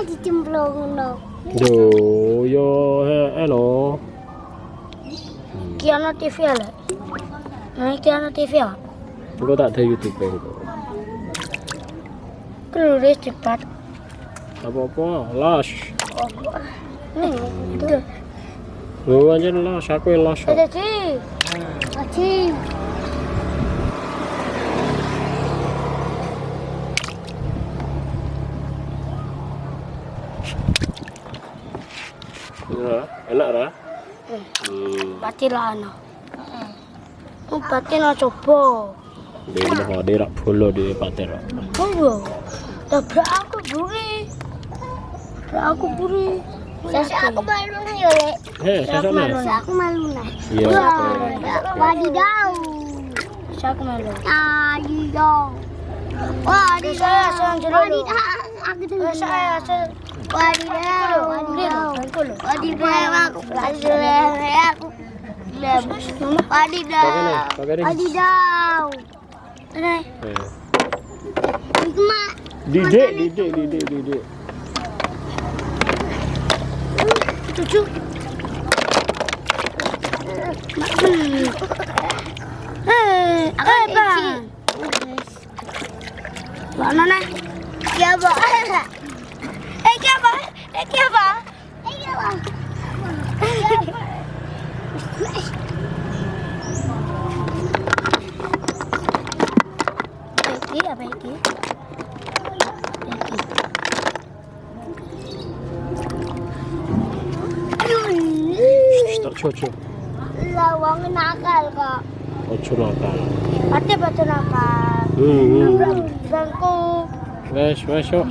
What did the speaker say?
Dicemplung no. Yo hello. Kiana TV lah. Kiana TV ah. Engko tak ada YouTube engko. Keluris cepat. Apa-apa, los. Itu. Lu aja los, aku yang los. Ada sih. Acing. Ya, enak ra? Pati lah anak. Pati nak coba. Dia mau dirak bolo di pater. Oh, tabrak aku buri. Aku buri. Aku malu nah yo le. Sesok nah. Aku malu nah. Iya. Wadidaw. Aku malu. Wadidaw. Wadidaw. Aku tuh. Saya wadidaw. Wadidaw. Wadidaw. Wadidaw. Wadidaw. Didik. Cucu. Bang. Mana nih? Siapa? Siapa? Apa ini? Tak cocok. Lawang nakal kok. Ojo nakal. Ate batu nakal. Bangku. Wes yuk.